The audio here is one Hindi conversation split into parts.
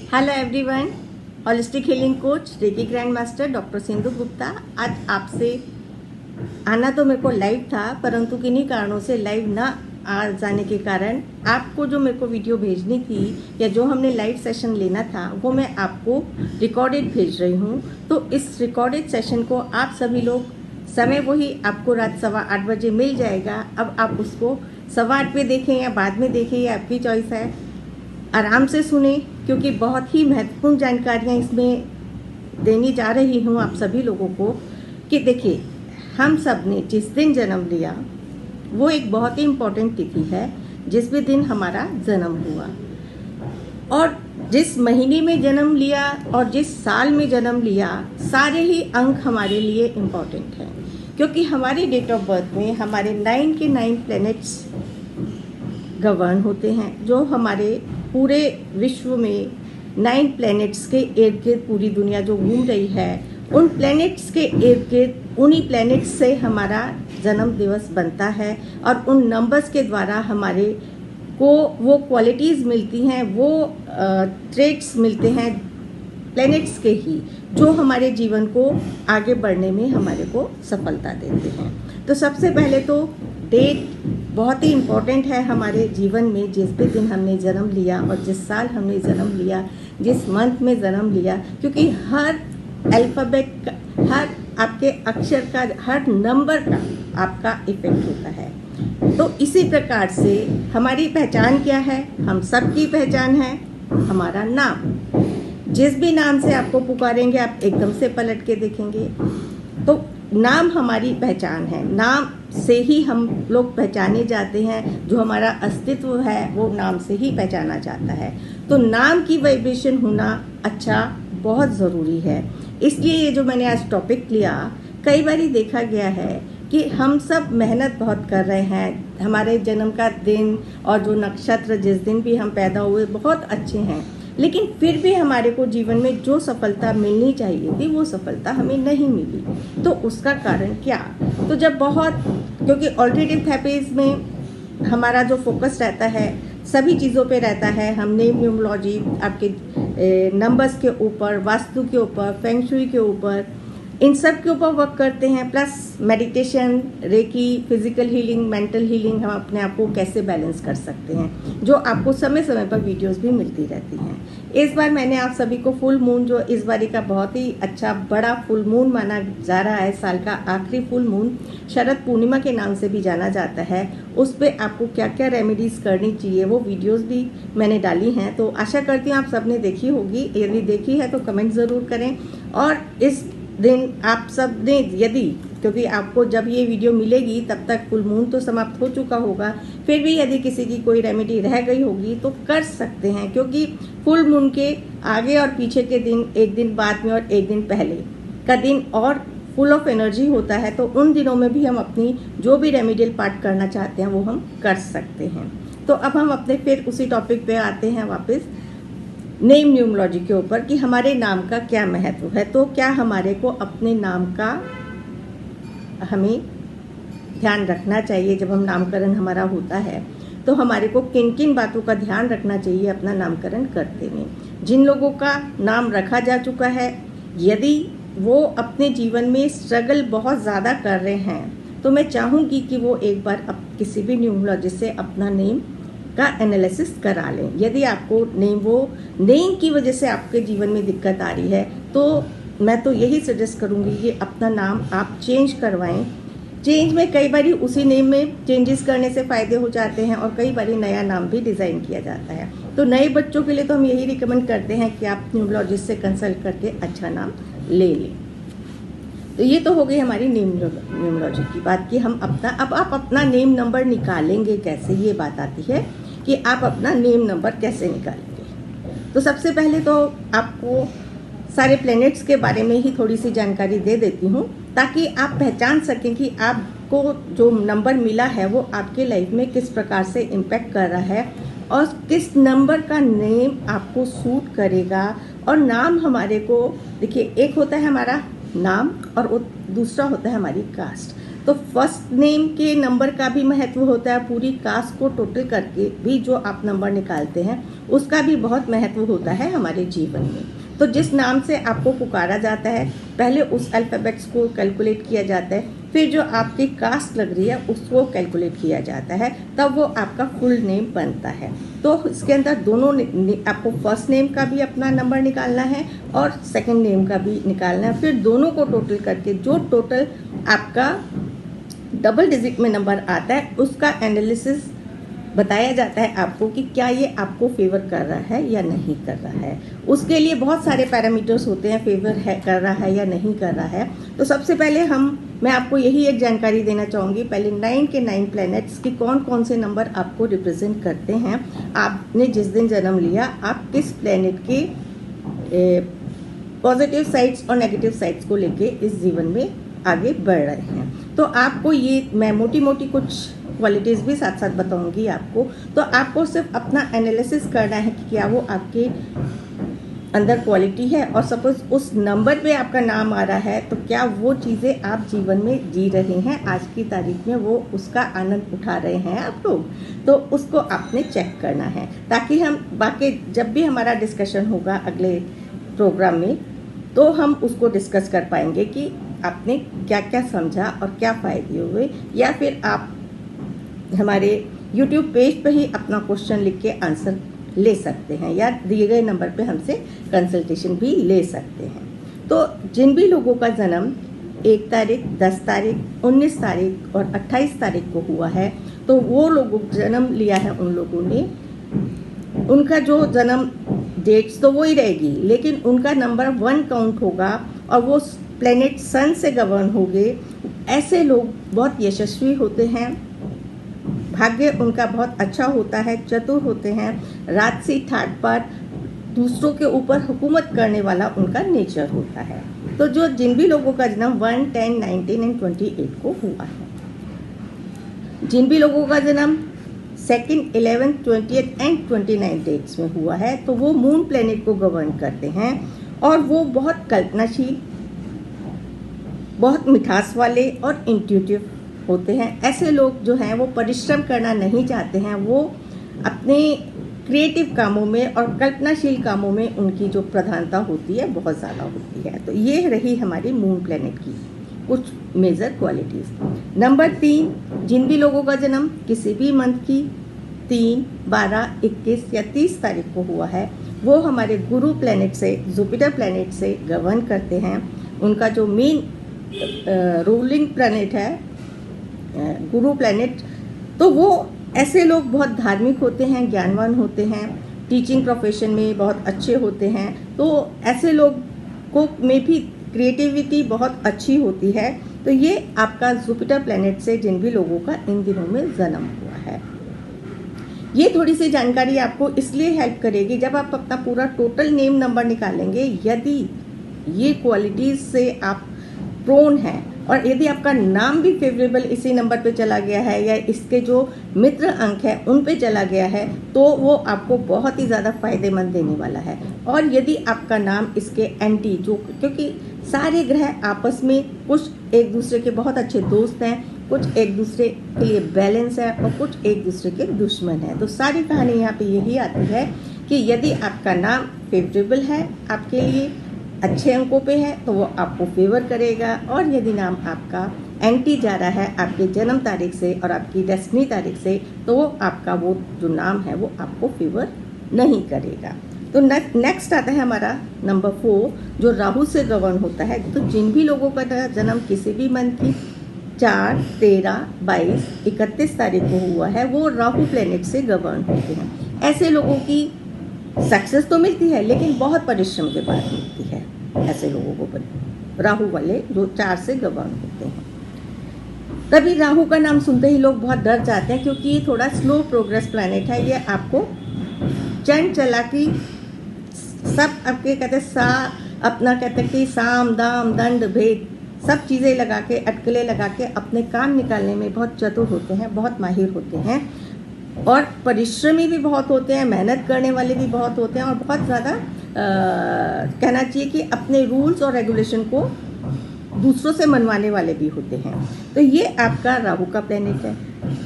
Hello everyone, holistic healing coach reiki grand master doctor Sindhu Gupta. आज आपसे आना तो मेरे को लाइव था, परंतु किन्हीं कारणों से लाइव ना आ जाने के कारण आपको जो मेरे को वीडियो भेजनी थी या जो हमने लाइव सेशन लेना था वो मैं आपको रिकॉर्डेड भेज रही हूँ। तो इस रिकॉर्डेड सेशन को आप सभी लोग समय वही आपको रात 8:15 बजे मिल जाएगा। अब आप उसको 8:15 पे देखें या बाद में देखें, ये आपकी चॉइस है। आराम से सुने क्योंकि बहुत ही महत्वपूर्ण जानकारियाँ इसमें देनी जा रही हूँ आप सभी लोगों को। कि देखिए, हम सब ने जिस दिन जन्म लिया वो एक बहुत ही इम्पोर्टेंट तिथि है, जिस भी दिन हमारा जन्म हुआ, और जिस महीने में जन्म लिया और जिस साल में जन्म लिया, सारे ही अंक हमारे लिए इम्पोर्टेंट हैं। क्योंकि हमारी डेट ऑफ बर्थ में हमारे 9 के 9 प्लैनेट्स गवर्न होते हैं, जो हमारे पूरे विश्व में 9 प्लैनेट्स के इर्द गिर्द पूरी दुनिया जो घूम रही है, उन प्लैनेट्स के इर्द गिर्द उन्हीं प्लैनेट्स से हमारा जन्म दिवस बनता है। और उन नंबर्स के द्वारा हमारे को वो क्वालिटीज़ मिलती हैं, वो ट्रेट्स मिलते हैं प्लैनेट्स के ही, जो हमारे जीवन को आगे बढ़ने में हमारे को सफलता देते हैं। तो सबसे पहले तो डेट बहुत ही इम्पोर्टेंट है हमारे जीवन में। जिस भी दिन हमने जन्म लिया और जिस साल हमने जन्म लिया, जिस मंथ में जन्म लिया, क्योंकि हर अल्फ़ाबेट का, हर आपके अक्षर का, हर नंबर का आपका इफेक्ट होता है। तो इसी प्रकार से हमारी पहचान क्या है? हम सबकी पहचान है हमारा नाम। जिस भी नाम से आपको पुकारेंगे आप एकदम से पलट के देखेंगे। तो नाम हमारी पहचान है, नाम से ही हम लोग पहचाने जाते हैं। जो हमारा अस्तित्व है वो नाम से ही पहचाना जाता है। तो नाम की वाइब्रेशन होना अच्छा बहुत ज़रूरी है। इसलिए ये जो मैंने आज टॉपिक लिया, कई बार देखा गया है कि हम सब मेहनत बहुत कर रहे हैं। हमारे जन्म का दिन और जो नक्षत्र जिस दिन भी हम पैदा हुए बहुत अच्छे हैं, लेकिन फिर भी हमारे को जीवन में जो सफलता मिलनी चाहिए थी वो सफलता हमें नहीं मिली। तो उसका कारण क्या? तो जब बहुत, क्योंकि ऑल्टरनेटिव थेरेपीज में हमारा जो फोकस रहता है सभी चीज़ों पे रहता है। हम नेम न्यूमरोलॉजी, आपके नंबर्स के ऊपर, वास्तु के ऊपर, फेंग शुई के ऊपर, इन सब के ऊपर वर्क करते हैं। Plus meditation, reiki, physical healing, mental healing, हम अपने आप को कैसे बैलेंस कर सकते हैं, जो आपको समय समय पर वीडियोस भी मिलती रहती हैं। इस बार मैंने आप सभी को फुल मून, जो इस बारी का बहुत ही अच्छा बड़ा फुल मून माना जा रहा है, साल का आखिरी फुल मून, शरद पूर्णिमा के नाम से भी जाना जाता है, उस पर आपको क्या क्या रेमेडीज़ करनी चाहिए वो वीडियोस भी मैंने डाली हैं। तो आशा करती हूँ आप सबने देखी होगी। यदि देखी है तो कमेंट ज़रूर करें। और इस दिन आप सब ने, यदि, क्योंकि आपको जब ये वीडियो मिलेगी तब तक फुल मून तो समाप्त हो चुका होगा, फिर भी यदि किसी की कोई रेमेडी रह गई होगी तो कर सकते हैं। क्योंकि फुल मून के आगे और पीछे के दिन, एक दिन बाद में और एक दिन पहले का दिन और फुल ऑफ एनर्जी होता है। तो उन दिनों में भी हम अपनी जो भी रेमेडियल पार्ट करना चाहते हैं वो हम कर सकते हैं। तो अब हम अपने फिर उसी टॉपिक पे आते हैं वापस, नेम न्यूमरोलॉजी के ऊपर, कि हमारे नाम का क्या महत्व है। तो क्या हमारे को अपने नाम का हमें ध्यान रखना चाहिए? जब हम नामकरण हमारा होता है तो हमारे को किन किन बातों का ध्यान रखना चाहिए अपना नामकरण करते में? जिन लोगों का नाम रखा जा चुका है, यदि वो अपने जीवन में स्ट्रगल बहुत ज़्यादा कर रहे हैं, तो मैं चाहूँगी कि वो एक बार किसी भी न्यूमरोलॉजिस्ट से अपना नेम का एनालिसिस करा लें। यदि आपको नेम की वजह से आपके जीवन में दिक्कत आ रही है, तो मैं तो यही सजेस्ट करूंगी कि अपना नाम आप चेंज करवाएं। चेंज में कई बार उसी नेम में चेंजेस करने से फ़ायदे हो जाते हैं, और कई बार नया नाम भी डिज़ाइन किया जाता है। तो नए बच्चों के लिए तो हम यही रिकमेंड करते हैं कि आप न्यूमरोलॉजिस्ट से कंसल्ट करके अच्छा नाम ले लें। तो ये तो हो गई हमारी न्यूमरोलॉजी की बात कि हम अपना, अब आप अपना नेम नंबर निकालेंगे कैसे, ये बात आती है कि आप अपना नेम नंबर कैसे निकालेंगे। तो सबसे पहले तो आपको सारे प्लैनेट्स के बारे में ही थोड़ी सी जानकारी दे देती हूँ, ताकि आप पहचान सकें कि आपको जो नंबर मिला है वो आपके लाइफ में किस प्रकार से इम्पैक्ट कर रहा है और किस नंबर का नेम आपको सूट करेगा। और नाम हमारे को, देखिए, एक होता है हमारा नाम और दूसरा होता है हमारी कास्ट। तो फर्स्ट नेम के नंबर का भी महत्व होता है। पूरी कास्ट को टोटल करके भी जो आप नंबर निकालते हैं उसका भी बहुत महत्व होता है हमारे जीवन में। तो जिस नाम से आपको पुकारा जाता है, पहले उस अल्फ़ाबेट्स को कैलकुलेट किया जाता है, फिर जो आपकी कास्ट लग रही है उसको कैलकुलेट किया जाता है, तब वो आपका फुल नेम बनता है। तो इसके अंदर दोनों आपको फर्स्ट नेम का भी अपना नंबर निकालना है और सेकंड नेम का भी निकालना है। फिर दोनों को टोटल करके जो टोटल आपका डबल डिजिट में नंबर आता है उसका एनालिसिस बताया जाता है आपको कि क्या ये आपको फेवर कर रहा है या नहीं कर रहा है। उसके लिए बहुत सारे पैरामीटर्स होते हैं, फेवर है कर रहा है या नहीं कर रहा है। तो सबसे पहले मैं आपको यही एक जानकारी देना चाहूँगी, पहले 9 के 9 प्लैनेट्स की कौन कौन से नंबर आपको रिप्रेजेंट करते हैं। आपने जिस दिन जन्म लिया, आप किस प्लैनेट के पॉजिटिव साइड्स और नेगेटिव साइड्स को लेके इस जीवन में आगे बढ़ रहे हैं। तो आपको ये मैं मोटी मोटी कुछ क्वालिटीज़ भी साथ साथ बताऊंगी आपको। तो आपको सिर्फ अपना एनालिसिस करना है कि क्या वो आपके अंदर क्वालिटी है, और सपोज उस नंबर पे आपका नाम आ रहा है तो क्या वो चीज़ें आप जीवन में जी रहे हैं, आज की तारीख में वो उसका आनंद उठा रहे हैं आप लोग। तो उसको आपने चेक करना है, ताकि हम बाकी जब भी हमारा डिस्कशन होगा अगले प्रोग्राम में तो हम उसको डिस्कस कर पाएंगे कि आपने क्या क्या समझा और क्या फ़ायदे हुए। या फिर आप हमारे YouTube पेज पे ही अपना क्वेश्चन लिख के आंसर ले सकते हैं, या दिए गए नंबर पे हमसे कंसल्टेशन भी ले सकते हैं। तो जिन भी लोगों का जन्म 1 तारीख, 10 तारीख, 19 तारीख और 28 तारीख को हुआ है, तो वो लोगों जन्म लिया है उन लोगों ने, उनका जो जन्म डेट्स तो वो ही रहेगी, लेकिन उनका नंबर 1 काउंट होगा और वो प्लेनेट सन से गवर्न होंगे। ऐसे लोग बहुत यशस्वी होते हैं, भाग्य उनका बहुत अच्छा होता है, चतुर होते हैं, राजसी ठाट पर दूसरों के ऊपर हुकूमत करने वाला उनका नेचर होता है। तो जो जिन भी लोगों का जन्म 1, 10, 19 और 28 को हुआ है, जिन भी लोगों का जन्म 2nd, 11th, 20th and 29 dates में हुआ है, तो वो मून प्लेनेट को गवर्न करते हैं और वो बहुत कल्पनाशील, बहुत मिठास वाले और इंट्यूटिव होते हैं। ऐसे लोग जो हैं वो परिश्रम करना नहीं चाहते हैं, वो अपने क्रिएटिव कामों में और कल्पनाशील कामों में उनकी जो प्रधानता होती है बहुत ज़्यादा होती है। तो ये रही हमारी मून प्लेनेट की कुछ मेजर क्वालिटीज़। नंबर 3, जिन भी लोगों का जन्म किसी भी मंथ की 3, 12, 21 या 30 तारीख को हुआ है, वो हमारे गुरु प्लेनेट से, जुपिटर प्लेनेट से गवर्न करते हैं। उनका जो मेन रूलिंग प्लेनेट है गुरु प्लेनेट, तो वो ऐसे लोग बहुत धार्मिक होते हैं, ज्ञानवान होते हैं, टीचिंग प्रोफेशन में बहुत अच्छे होते हैं। तो ऐसे लोग को में भी क्रिएटिविटी बहुत अच्छी होती है। तो ये आपका जुपिटर प्लेनेट से जिन भी लोगों का इन दिनों में जन्म हुआ है, ये थोड़ी सी जानकारी आपको इसलिए हेल्प करेगी जब आप अपना पूरा टोटल नेम नंबर निकालेंगे। यदि ये क्वालिटीज़ से आप प्रोन हैं और यदि आपका नाम भी फेवरेबल इसी नंबर पे चला गया है या इसके जो मित्र अंक है उन पे चला गया है, तो वो आपको बहुत ही ज़्यादा फायदेमंद देने वाला है। और यदि आपका नाम इसके एंटी, जो क्योंकि सारे ग्रह आपस में कुछ एक दूसरे के बहुत अच्छे दोस्त हैं, कुछ एक दूसरे के लिए बैलेंस है और कुछ एक दूसरे के दुश्मन हैं। तो सारी कहानी यहाँ पे यही आती है कि यदि आपका नाम फेवरेबल है, आपके लिए अच्छे अंकों पे है, तो वो आपको फेवर करेगा। और यदि नाम आपका एंटी जा रहा है आपके जन्म तारीख से और आपकी डेस्टिनी तारीख से, तो वो आपका वो जो नाम है वो आपको फेवर नहीं करेगा। तो नेक्स्ट आता है हमारा नंबर 4, जो राहु से गवर्न होता है। तो जिन भी लोगों का जन्म किसी भी मंथ की 4, 13, 22, 31 तारीख को हुआ है, वो राहु प्लेनेट से गवर्न होते हैं। ऐसे लोगों की सक्सेस तो मिलती है, लेकिन बहुत परिश्रम के बाद मिलती है। ऐसे लोगों को राहु वाले जो 4 से गवर्न होते हैं, तभी राहु का नाम सुनते ही लोग बहुत डर जाते हैं, क्योंकि ये थोड़ा स्लो प्रोग्रेस प्लैनेट है। ये आपको चंड चालाकी सब आपके कहते हैं कि साम दाम दंड भेद सब चीज़ें लगा के, अटकलें लगा के अपने काम निकालने में बहुत चतुर होते हैं, बहुत माहिर होते हैं और परिश्रमी भी बहुत होते हैं, मेहनत करने वाले भी बहुत होते हैं और बहुत ज़्यादा कहना चाहिए कि अपने रूल्स और रेगुलेशन को दूसरों से मनवाने वाले भी होते हैं। तो ये आपका राहु का प्लेनेट है।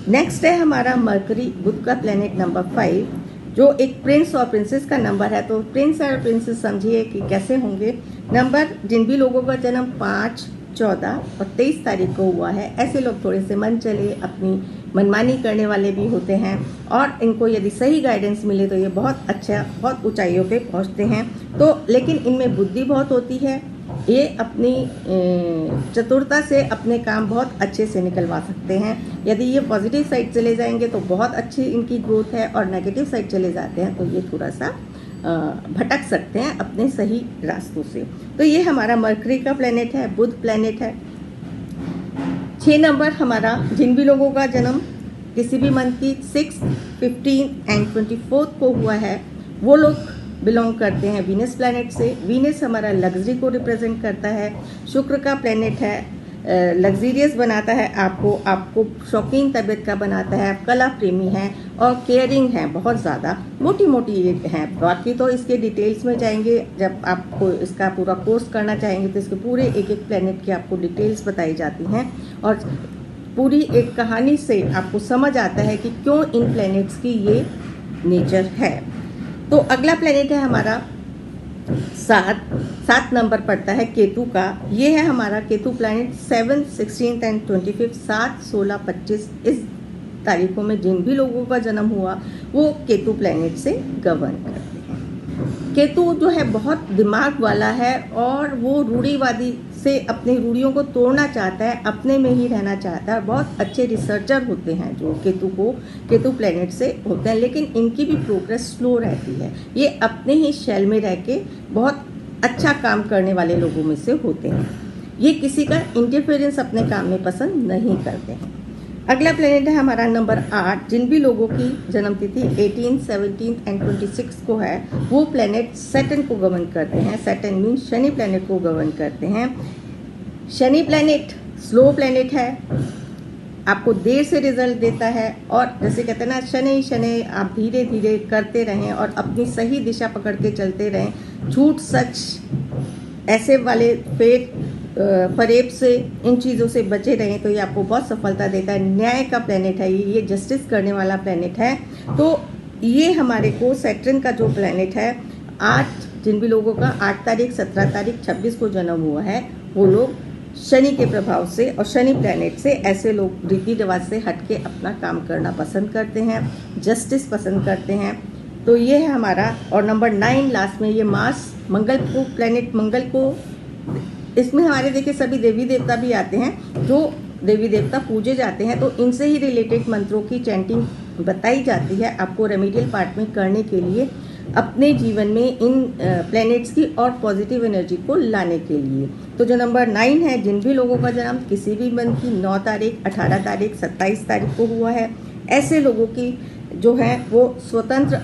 नेक्स्ट है हमारा मरकरी, बुध का प्लेनेट नंबर 5, जो एक प्रिंस और प्रिंसेस का नंबर है। तो प्रिंस और प्रिंसेस समझिए कि कैसे होंगे। नंबर जिन भी लोगों का जन्म 5, 14 और 23 तारीख को हुआ है, ऐसे लोग थोड़े से मन चले अपनी मनमानी करने वाले भी होते हैं, और इनको यदि सही गाइडेंस मिले तो ये बहुत अच्छा, बहुत ऊंचाइयों पे पहुंचते हैं। तो लेकिन इनमें बुद्धि बहुत होती है, ये अपनी चतुरता से अपने काम बहुत अच्छे से निकलवा सकते हैं। यदि ये पॉजिटिव साइड चले जाएंगे तो बहुत अच्छी इनकी ग्रोथ है, और नेगेटिव साइड चले जाते हैं तो ये थोड़ा सा भटक सकते हैं अपने सही रास्तों से। तो ये हमारा मरकरी का प्लेनेट है, बुध प्लेनेट है। 6 नंबर हमारा जिन भी लोगों का जन्म किसी भी मंथ की 6, 15 एंड 24 को हुआ है, वो लोग बिलोंग करते हैं वीनस प्लैनेट से। वीनस हमारा लग्जरी को रिप्रेजेंट करता है। शुक्र का प्लैनेट है, लग्जीरियस बनाता है आपको शौकीन तबीयत का बनाता है। आप कला प्रेमी हैं और केयरिंग हैं, बहुत ज़्यादा मोटी मोटी हैं। बाकी तो इसके डिटेल्स में जाएंगे, जब आपको इसका पूरा कोर्स करना चाहेंगे तो इसके पूरे एक एक प्लैनेट की आपको डिटेल्स बताई जाती हैं, और पूरी एक कहानी से आपको समझ आता है कि क्यों इन प्लैनेट्स की ये नेचर है। तो अगला प्लेनेट है हमारा 7 नंबर पड़ता है केतु का। ये है हमारा केतु प्लेनेट 7, 16 एंड 25, 7, 16, 25 इस तारीखों में जिन भी लोगों का जन्म हुआ वो केतु प्लेनेट से गवर्न करते हैं। केतु जो है बहुत दिमाग वाला है, और वो रूढ़िवादी से अपनी रूढ़ियों को तोड़ना चाहता है, अपने में ही रहना चाहता है। बहुत अच्छे रिसर्चर होते हैं जो केतु प्लेनेट से होते हैं, लेकिन इनकी भी प्रोग्रेस स्लो रहती है। ये अपने ही शेल में रह के बहुत अच्छा काम करने वाले लोगों में से होते हैं। ये किसी का इंटरफेरेंस अपने काम में पसंद नहीं करते हैं। अगला प्लेनेट है हमारा नंबर 8। जिन भी लोगों की जन्म तिथि 18, 17 एंड 26 को है, वो प्लेनेट सैटर्न को गवर्न करते हैं। सैटर्न मीन शनि प्लेनेट को गवर्न करते हैं। शनि प्लेनेट स्लो प्लेनेट है, आपको देर से रिजल्ट देता है, और जैसे कहते हैं ना, शनि शनि आप धीरे धीरे करते रहें और अपनी सही दिशा पकड़ के चलते रहें। झूठ सच ऐसे वाले फरेब से, इन चीज़ों से बचे रहें तो ये आपको बहुत सफलता देता है। न्याय का प्लेनेट है ये जस्टिस करने वाला प्लेनेट है। तो ये हमारे को सैटर्न का जो प्लेनेट है, 8 जिन भी लोगों का 8 तारीख, 17 तारीख, 26 को जन्म हुआ है, वो लोग शनि के प्रभाव से और शनि प्लेनेट से, ऐसे लोग रीति रिवाज से हट के अपना काम करना पसंद करते हैं, जस्टिस पसंद करते हैं। तो ये है हमारा। और नंबर 9 लास्ट में ये मार्स, मंगल को प्लेनेट, मंगल को, इसमें हमारे देखिए सभी देवी देवता भी आते हैं, जो देवी देवता पूजे जाते हैं, तो इनसे ही रिलेटेड मंत्रों की चैंटिंग बताई जाती है आपको रेमेडियल पार्ट में करने के लिए, अपने जीवन में इन प्लैनेट्स की और पॉजिटिव एनर्जी को लाने के लिए। तो जो नंबर 9 है, जिन भी लोगों का जन्म किसी भी मंथ की 9 तारीख, 18 तारीख, 27 तारीख को हुआ है, ऐसे लोगों की जो है वो स्वतंत्र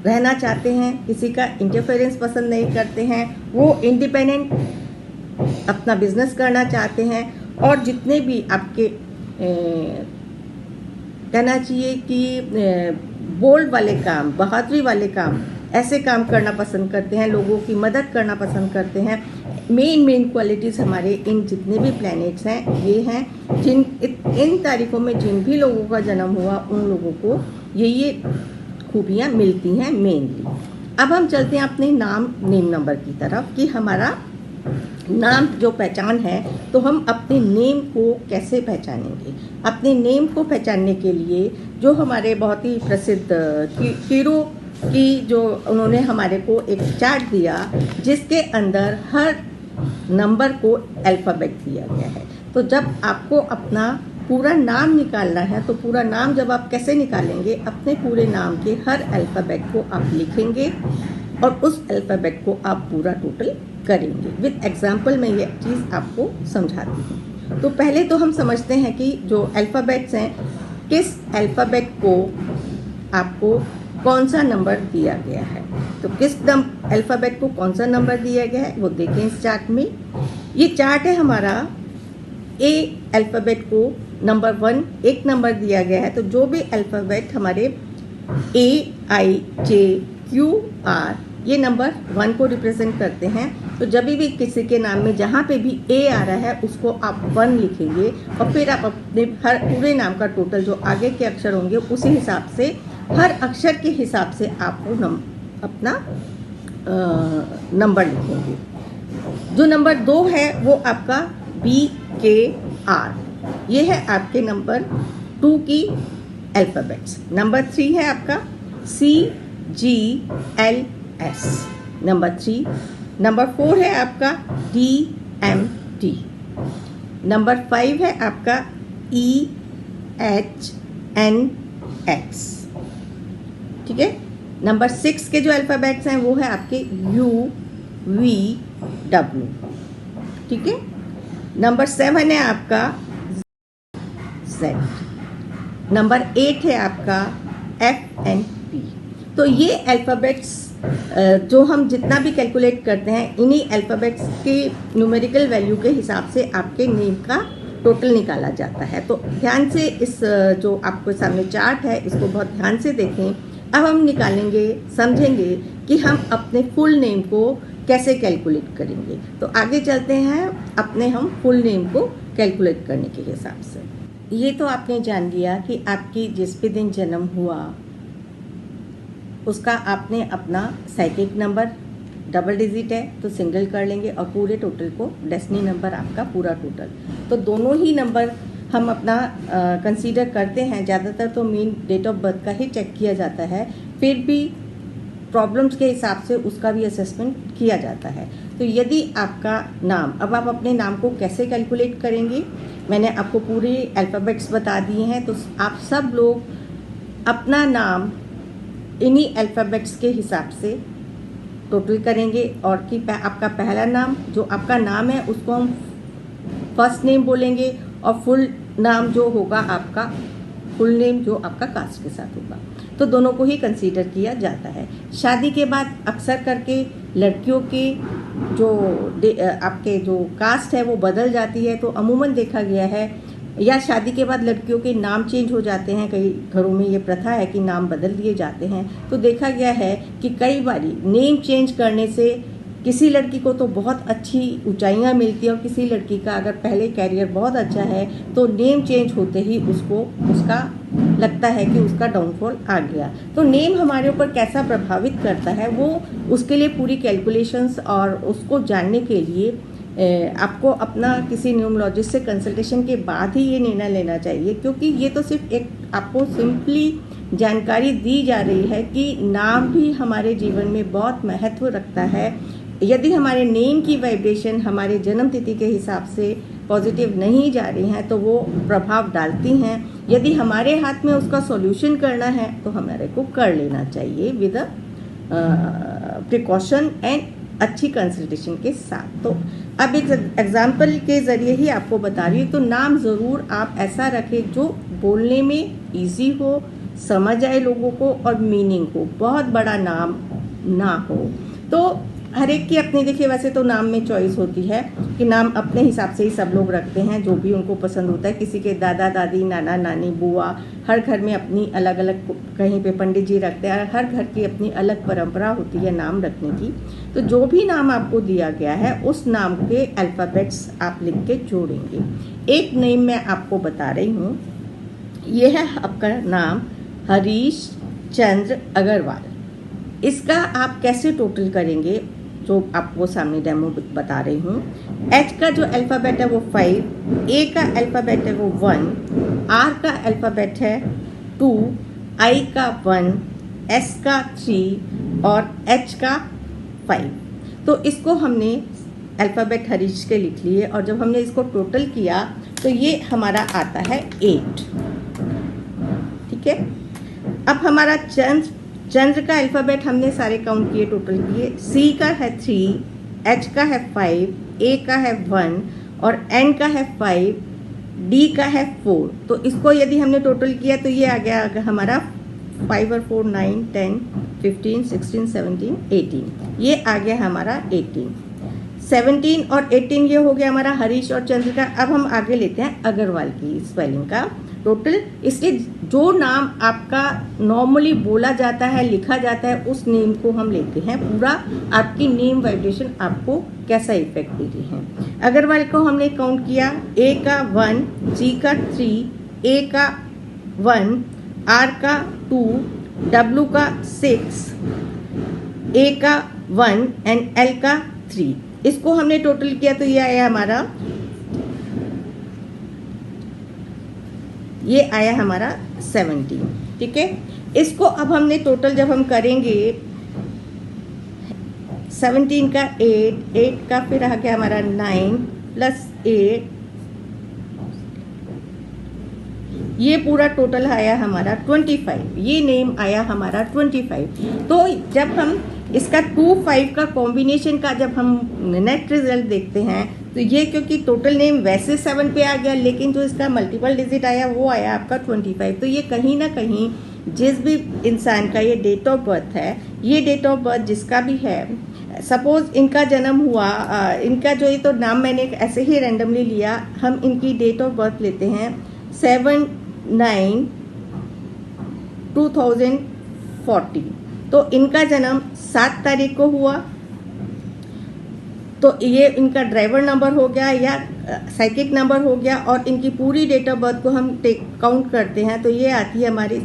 रहना चाहते हैं, किसी का इंटरफेरेंस पसंद नहीं करते हैं, वो इंडिपेंडेंट अपना बिजनेस करना चाहते हैं, और जितने भी आपके कहना चाहिए कि बोल्ड वाले काम, बहादुरी वाले काम, ऐसे काम करना पसंद करते हैं, लोगों की मदद करना पसंद करते हैं। मेन क्वालिटीज़ हमारे इन जितने भी प्लैनेट्स हैं ये हैं, इन तारीखों में जिन भी लोगों का जन्म हुआ उन लोगों को ये खूबियाँ मिलती हैं मेनली। अब हम चलते हैं अपने नेम नंबर की तरफ, कि हमारा नाम जो पहचान है, तो हम अपने नेम को कैसे पहचानेंगे। अपने नेम को पहचानने के लिए जो हमारे बहुत ही प्रसिद्ध हीरो की जो उन्होंने हमारे को एक चार्ट दिया, जिसके अंदर हर नंबर को अल्फ़ाबेट दिया गया है। तो जब आपको अपना पूरा नाम निकालना है, तो पूरा नाम जब आप कैसे निकालेंगे, अपने पूरे नाम के हर अल्फ़ाबेट को आप लिखेंगे और उस अल्फ़ाबेट को आप पूरा टोटल करेंगे। विद एग्जाम्पल मैं ये चीज़ आपको समझाती हूँ। तो पहले तो हम समझते हैं कि जो अल्फ़ाबेट्स हैं, किस अल्फ़ाबेट को आपको कौन सा नंबर दिया गया है। तो किस अल्फ़ाबेट को कौन सा नंबर दिया गया है वो देखें इस चार्ट में। ये चार्ट है हमारा। ए अल्फ़ाबेट को नंबर 1 एक नंबर दिया गया है। तो जो भी अल्फ़ाबेट हमारे AIJQR ये नंबर 1 को रिप्रेजेंट करते हैं। तो जब भी किसी के नाम में जहाँ पे भी A आ रहा है उसको आप 1 लिखेंगे, और फिर आप अपने हर पूरे नाम का टोटल जो आगे के अक्षर होंगे उसी हिसाब से हर अक्षर के हिसाब से आप वो अपना नंबर लिखेंगे। जो नंबर 2 है वो आपका BKR, ये है आपके नंबर 2 की अल्फ़ाबेट्स। नंबर 3 है आपका CGLS, नंबर 3। नंबर 4 है आपका DMT, नंबर 5 है आपका EHNX, ठीक है। नंबर 6 के जो अल्फ़ाबेट्स हैं वो है आपके UVW, ठीक है। नंबर 7 है आपका Z, नंबर 8 है आपका FNP। तो ये अल्फ़ाबेट्स जो हम जितना भी कैलकुलेट करते हैं, इन्हीं अल्फ़ाबेट्स के न्यूमेरिकल वैल्यू के हिसाब से आपके नेम का टोटल निकाला जाता है। तो ध्यान से इस जो आपके सामने चार्ट है इसको बहुत ध्यान से देखें। अब हम निकालेंगे, समझेंगे कि हम अपने फुल नेम को कैसे कैलकुलेट करेंगे। तो आगे चलते हैं अपने हम फुल नेम को कैलकुलेट करने के हिसाब से। ये तो आपने जान लिया कि आपकी जिस भी दिन जन्म हुआ उसका आपने अपना साइक्लिक नंबर डबल डिजिट है तो सिंगल कर लेंगे और पूरे टोटल को डेस्टिनी नंबर आपका पूरा टोटल। तो दोनों ही नंबर हम अपना कंसीडर करते हैं। ज़्यादातर तो मेन डेट ऑफ बर्थ का ही चेक किया जाता है, फिर भी प्रॉब्लम्स के हिसाब से उसका भी असेसमेंट किया जाता है। तो यदि आपका नाम, अब आप अपने नाम को कैसे कैलकुलेट करेंगे, मैंने आपको पूरे अल्फ़ाबेट्स बता दिए हैं। तो आप सब लोग अपना नाम इन्हीं अल्फ़ाबेट्स के हिसाब से टोटल करेंगे और कि आपका पहला नाम जो आपका नाम है उसको हम फर्स्ट नेम बोलेंगे और फुल नाम जो होगा आपका फुल नेम जो आपका कास्ट के साथ होगा। तो दोनों को ही कंसीडर किया जाता है। शादी के बाद अक्सर करके लड़कियों के जो आपके जो कास्ट है वो बदल जाती है। तो अमूमन देखा गया है, या शादी के बाद लड़कियों के नाम चेंज हो जाते हैं, कई घरों में ये प्रथा है कि नाम बदल दिए जाते हैं। तो देखा गया है कि कई बारी नेम चेंज करने से किसी लड़की को तो बहुत अच्छी ऊंचाइयां मिलती है और किसी लड़की का अगर पहले कैरियर बहुत अच्छा है तो नेम चेंज होते ही उसको उसका लगता है कि उसका डाउनफॉल आ गया। तो नेम हमारे ऊपर कैसा प्रभावित करता है वो उसके लिए पूरी कैलकुलेशंस और उसको जानने के लिए आपको अपना किसी न्यूमरोलॉजिस्ट से कंसल्टेशन के बाद ही ये निर्णय लेना चाहिए, क्योंकि ये तो सिर्फ एक आपको सिंपली जानकारी दी जा रही है कि नाम भी हमारे जीवन में बहुत महत्व रखता है। यदि हमारे नेम की वाइब्रेशन हमारे जन्म तिथि के हिसाब से पॉजिटिव नहीं जा रही हैं तो वो प्रभाव डालती हैं। यदि हमारे हाथ में उसका सॉल्यूशन करना है तो हमारे को कर लेना चाहिए विद प्रिकॉशन एंड अच्छी कंसल्टेशन के साथ। तो अब एक एग्जाम्पल के ज़रिए ही आपको बता रही हूँ। तो नाम ज़रूर आप ऐसा रखें जो बोलने में इजी हो, समझ आए लोगों को और मीनिंग हो, बहुत बड़ा नाम ना हो। तो हर एक की अपनी, देखिए वैसे तो नाम में चॉइस होती है कि नाम अपने हिसाब से ही सब लोग रखते हैं जो भी उनको पसंद होता है। किसी के दादा दादी, नाना नानी, बुआ, हर घर में अपनी अलग अलग, कहीं पे पंडित जी रखते हैं। हर घर की अपनी अलग परंपरा होती है नाम रखने की। तो जो भी नाम आपको दिया गया है उस नाम के अल्फ़ाबेट्स आप लिख के जोड़ेंगे। एक नेम मैं आपको बता रही हूँ, ये है आपका नाम हरीश चंद्र अग्रवाल। इसका आप कैसे टोटल करेंगे जो आपको सामने डेमो बता रही हूँ। एच का जो अल्फ़ाबेट है वो 5, ए का अल्फ़ाबेट है वो 1, आर का अल्फ़ाबेट है 2, आई का 1, एस का 3 और एच का 5। तो इसको हमने अल्फ़ाबेट हरीश के लिख लिए और जब हमने इसको टोटल किया तो ये हमारा आता है 8। ठीक है। अब हमारा चंद्र का अल्फ़ाबेट हमने सारे काउंट किए, टोटल किए। सी का है 3, एच का है 5, ए का है 1 और एन का है 5, डी का है 4। तो इसको यदि हमने टोटल किया तो ये आ गया हमारा 5 और 4 9 10 15 16 17 18। ये आ गया हमारा 18। 17 और 18 ये हो गया हमारा हरीश और चंद्र का। अब हम आगे लेते हैं अग्रवाल की स्पेलिंग का टोटल। इसलिए जो नाम आपका नॉर्मली बोला जाता है, लिखा जाता है, उस नेम को हम लेते हैं। पूरा आपकी नेम वाइब्रेशन आपको कैसा इफेक्ट देती है। अग्रवाल को हमने काउंट किया, ए का 1, जी का 3, ए का 1, आर का 2, W का 6, A का 1 एंड L का 3। इसको हमने टोटल किया तो ये आया हमारा 17। ठीक है, इसको अब हमने टोटल जब हम करेंगे 17 का 8 का फिर आ गया हमारा 9 प्लस 8, ये पूरा टोटल आया हमारा 25। ये नेम आया हमारा 25। तो जब हम इसका 2 5 का कॉम्बिनेशन का जब हम नेट रिजल्ट देखते हैं तो ये क्योंकि टोटल नेम वैसे 7 पे आ गया, लेकिन जो इसका मल्टीपल डिजिट आया वो आया आपका 25। तो ये कहीं ना कहीं जिस भी इंसान का ये डेट ऑफ बर्थ है, ये डेट ऑफ बर्थ जिसका भी है, सपोज इनका जन्म हुआ, इनका जो ये तो नाम मैंने ऐसे ही रैंडमली लिया, हम इनकी डेट ऑफ बर्थ लेते हैं 7/9/2014। तो इनका जन्म 7 तारीख को हुआ, तो ये इनका ड्राइवर नंबर हो गया या साइकिक नंबर हो गया, और इनकी पूरी डेट ऑफ बर्थ को हम काउंट करते हैं तो ये आती है हमारी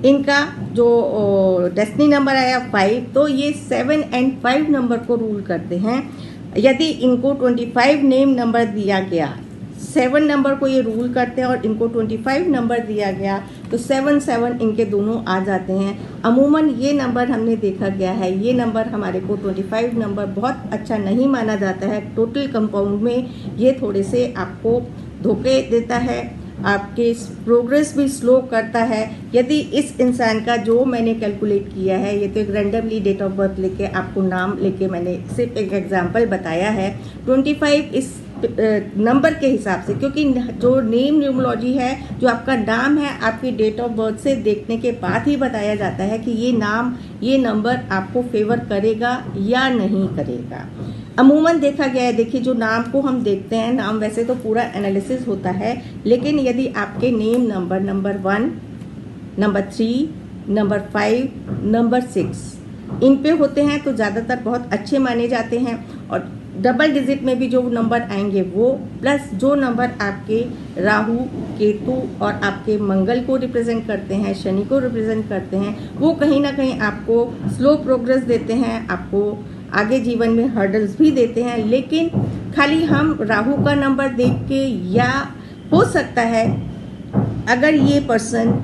इनका जो डेस्टिनी नंबर आया 5, तो ये 7 एंड 5 नंबर को रूल करते हैं। यदि इनको 25 नेम नंबर दिया गया, 7 नंबर को ये रूल करते हैं और इनको 25 नंबर दिया गया तो 7 इनके दोनों आ जाते हैं। अमूमन ये नंबर हमने देखा गया है, ये नंबर हमारे को 25 नंबर बहुत अच्छा नहीं माना जाता है। टोटल कंपाउंड में ये थोड़े से आपको धोखे देता है, आपके प्रोग्रेस भी स्लो करता है। यदि इस इंसान का जो मैंने कैलकुलेट किया है, ये तो एक रैंडमली डेट ऑफ बर्थ लेके आपको नाम लेके मैंने सिर्फ एक एग्जांपल बताया है। 25 इस नंबर के हिसाब से, क्योंकि जो नेम न्यूमोलॉजी है, जो आपका नाम है, आपकी डेट ऑफ बर्थ से देखने के बाद ही बताया जाता है कि ये नाम, ये नंबर आपको फेवर करेगा या नहीं करेगा। अमूमन देखा गया है, देखिए जो नाम को हम देखते हैं, नाम वैसे तो पूरा एनालिसिस होता है, लेकिन यदि आपके name number 1, number 3, number 5, number 6 इन पे होते हैं तो ज़्यादातर बहुत अच्छे माने जाते हैं। और डबल डिजिट में भी जो नंबर आएंगे वो, प्लस जो नंबर आपके राहु, केतु और आपके मंगल को रिप्रेजेंट करते हैं, शनि को रिप्रेजेंट करते हैं, वो कहीं ना कहीं आपको स्लो प्रोग्रेस देते हैं, आपको आगे जीवन में हर्डल्स भी देते हैं। लेकिन खाली हम राहु का नंबर देख के, या हो सकता है अगर ये पर्सन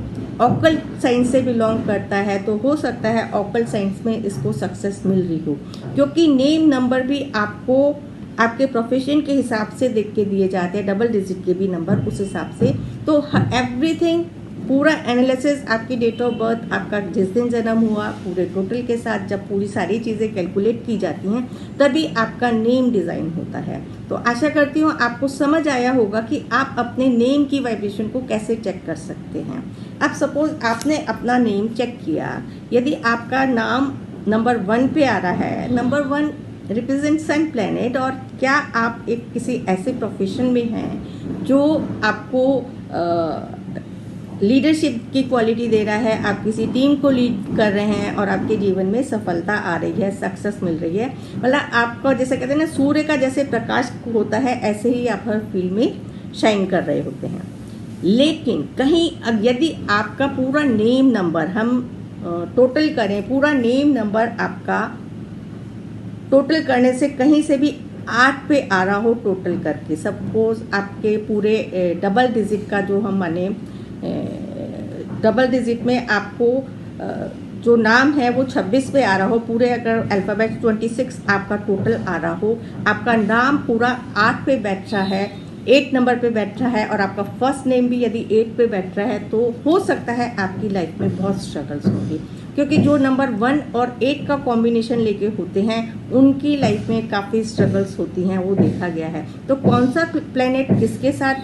ऑकल्ट साइंस से बिलोंग करता है तो हो सकता है ऑकल्ट साइंस में इसको सक्सेस मिल रही हो, क्योंकि नेम नंबर भी आपको आपके प्रोफेशन के हिसाब से देख के दिए जाते हैं, डबल डिजिट के भी नंबर उस हिसाब से। तो एवरीथिंग, पूरा एनालिसिस, आपकी डेट ऑफ बर्थ, आपका जिस दिन जन्म हुआ, पूरे टोटल के साथ जब पूरी सारी चीज़ें कैलकुलेट की जाती हैं तभी आपका नेम डिज़ाइन होता है। तो आशा करती हूँ आपको समझ आया होगा कि आप अपने नेम की वाइब्रेशन को कैसे चेक कर सकते हैं। अब सपोज आपने अपना नेम चेक किया, यदि आपका नाम नंबर 1 पे आ रहा है, नंबर 1 रिप्रेजेंट सन प्लैनेट, और क्या आप एक किसी ऐसे प्रोफेशन में हैं जो आपको लीडरशिप की क्वालिटी दे रहा है, आप किसी टीम को लीड कर रहे हैं और आपके जीवन में सफलता आ रही है, सक्सेस मिल रही है, मतलब आपका जैसे कहते हैं ना सूर्य का जैसे प्रकाश होता है, ऐसे ही आप हर फील्ड में शाइन कर रहे होते हैं। लेकिन कहीं अब यदि आपका पूरा नेम नंबर हम टोटल करें, पूरा नेम नंबर आपका टोटल करने से कहीं से भी 8 पे आ रहा हो टोटल करके, सपोज आपके पूरे डबल डिजिट का जो हम माने डबल डिजिट में आपको जो नाम है वो 26 पे आ रहा हो, पूरे अगर अल्फ़ाबेट 26 आपका टोटल आ रहा हो, आपका नाम पूरा 8 पे बैठ रहा है, 8 नंबर पे बैठ रहा है, और आपका फर्स्ट नेम भी यदि 8 पे बैठ रहा है, तो हो सकता है आपकी लाइफ में बहुत स्ट्रगल्स होंगी, क्योंकि जो नंबर 1 और 8 का कॉम्बिनेशन लेके होते हैं उनकी लाइफ में काफ़ी स्ट्रगल्स होती हैं, वो देखा गया है। तो कौन सा प्लैनेट किसके साथ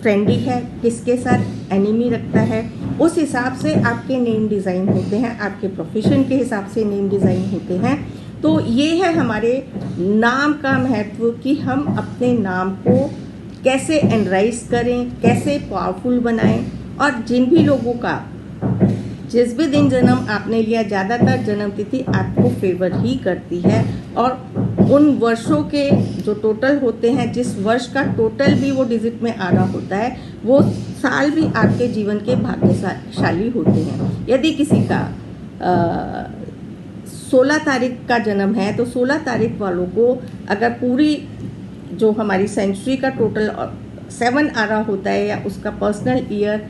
फ्रेंडली है, किसके साथ एनिमी रखता है, उस हिसाब से आपके नेम डिज़ाइन होते हैं, आपके प्रोफेशन के हिसाब से नेम डिज़ाइन होते हैं। तो ये है हमारे नाम का महत्व कि हम अपने नाम को कैसे एनराइज करें, कैसे पावरफुल बनाएं। और जिन भी लोगों का जिस भी दिन जन्म आपने लिया, ज़्यादातर जन्म तिथि आपको फेवर ही करती है, और उन वर्षों के जो टोटल होते हैं, जिस वर्ष का टोटल भी वो डिजिट में आ रहा होता है, वो साल भी आपके जीवन के भाग्यशाली होते हैं। यदि किसी का 16 तारीख का जन्म है तो 16 तारीख वालों को अगर पूरी जो हमारी सेंचुरी का टोटल 7 आ रहा होता है, या उसका पर्सनल ईयर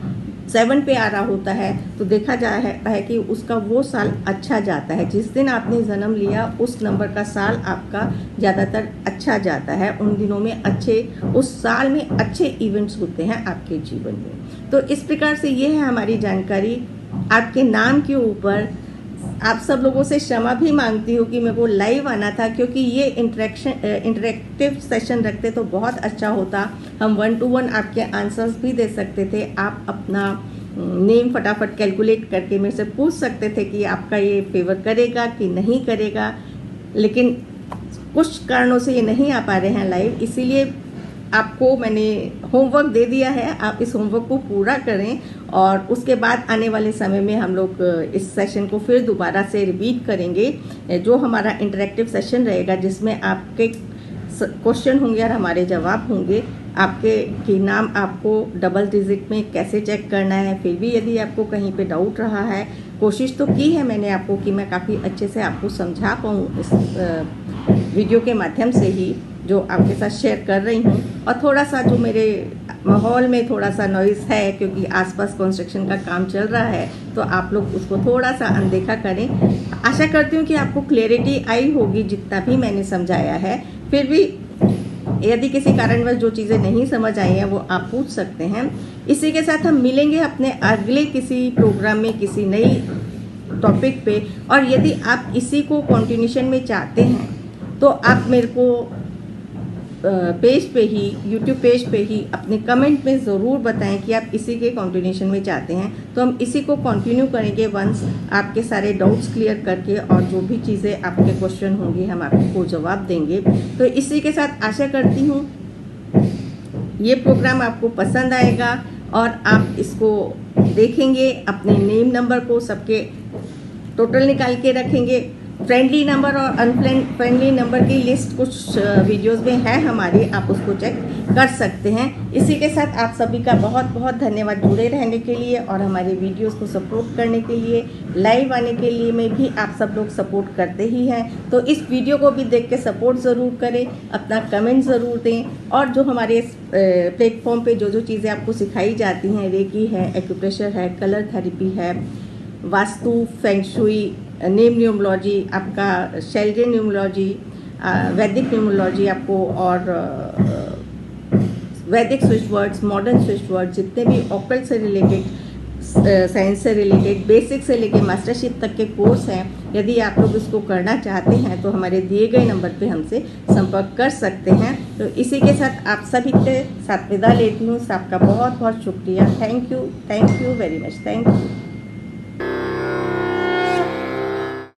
7 पे आ रहा होता है, तो देखा जा है कि उसका वो साल अच्छा जाता है। जिस दिन आपने जन्म लिया उस नंबर का साल आपका ज़्यादातर अच्छा जाता है। उन दिनों में उस साल में अच्छे इवेंट्स होते हैं आपके जीवन में। तो इस प्रकार से ये है हमारी जानकारी आपके नाम के ऊपर। आप सब लोगों से क्षमा भी मांगती हूँ कि मेरे को लाइव आना था, क्योंकि ये इंटरेक्टिव सेशन रखते तो बहुत अच्छा होता। हम 1 to 1 आपके आंसर्स भी दे सकते थे। आप अपना नेम फटाफट कैलकुलेट करके मेरे से पूछ सकते थे कि आपका ये फेवर करेगा कि नहीं करेगा, लेकिन कुछ कारणों से ये नहीं आ पा रहे हैं लाइव, इसीलिए आपको मैंने होमवर्क दे दिया है। आप इस होमवर्क को पूरा करें और उसके बाद आने वाले समय में हम लोग इस सेशन को फिर दोबारा से रिपीट करेंगे, जो हमारा इंटरेक्टिव सेशन रहेगा, जिसमें आपके क्वेश्चन होंगे और हमारे जवाब होंगे। आपके की नाम आपको डबल डिजिट में कैसे चेक करना है। फिर भी यदि आपको कहीं पे डाउट रहा है, कोशिश तो की है मैंने आपको कि मैं काफ़ी अच्छे से आपको समझा पाऊँ इस वीडियो के माध्यम से ही जो आपके साथ शेयर कर रही हूँ। और थोड़ा सा जो मेरे माहौल में थोड़ा सा नॉइज़ है, क्योंकि आसपास कंस्ट्रक्शन का काम चल रहा है, तो आप लोग उसको थोड़ा सा अनदेखा करें। आशा करती हूँ कि आपको क्लैरिटी आई होगी जितना भी मैंने समझाया है। फिर भी यदि किसी कारणवश जो चीज़ें नहीं समझ आई हैं वो आप पूछ सकते हैं। इसी के साथ हम मिलेंगे अपने अगले किसी प्रोग्राम में किसी नई टॉपिक पे। और यदि आप इसी को कंटिन्यूशन में चाहते हैं तो आप मेरे को पेज पे ही, यूट्यूब पेज पे ही अपने कमेंट में ज़रूर बताएं कि आप इसी के कंटिन्यूशन में चाहते हैं, तो हम इसी को कंटिन्यू करेंगे वंस आपके सारे डाउट्स क्लियर करके, और जो भी चीज़ें आपके क्वेश्चन होंगे हम आपको जवाब देंगे। तो इसी के साथ आशा करती हूँ ये प्रोग्राम आपको पसंद आएगा और आप इसको देखेंगे, अपने नेम नंबर को सबके टोटल निकाल के रखेंगे। फ्रेंडली नंबर और अनफ्रेंडली नंबर की लिस्ट कुछ वीडियोस में है हमारी, आप उसको चेक कर सकते हैं। इसी के साथ आप सभी का बहुत बहुत धन्यवाद जुड़े रहने के लिए और हमारे वीडियोस को सपोर्ट करने के लिए। लाइव आने के लिए में भी आप सब लोग सपोर्ट करते ही हैं, तो इस वीडियो को भी देख के सपोर्ट ज़रूर करें, अपना कमेंट ज़रूर दें। और जो हमारे प्लेटफॉर्म पे जो जो चीज़ें आपको सिखाई जाती हैं, रेकी है, एक्यूप्रेशर है, कलर थेरेपी है, वास्तु, फेंग शुई, नेम न्यूमोलॉजी, आपका शेल्डियन न्यूमोलॉजी, वैदिक न्यूमोलॉजी आपको, और वैदिक switch words, modern switch words, जितने भी ऑकल्ट से रिलेटेड, साइंस से रिलेटेड, बेसिक से लेके मास्टरशिप तक के कोर्स हैं। यदि आप लोग इसको करना चाहते हैं तो हमारे दिए गए नंबर पे हमसे संपर्क कर सकते हैं। तो इसी के साथ आप सभी के साथ विदा लेती हूँ। आपका बहुत बहुत शुक्रिया। Thank you very much. Thank you.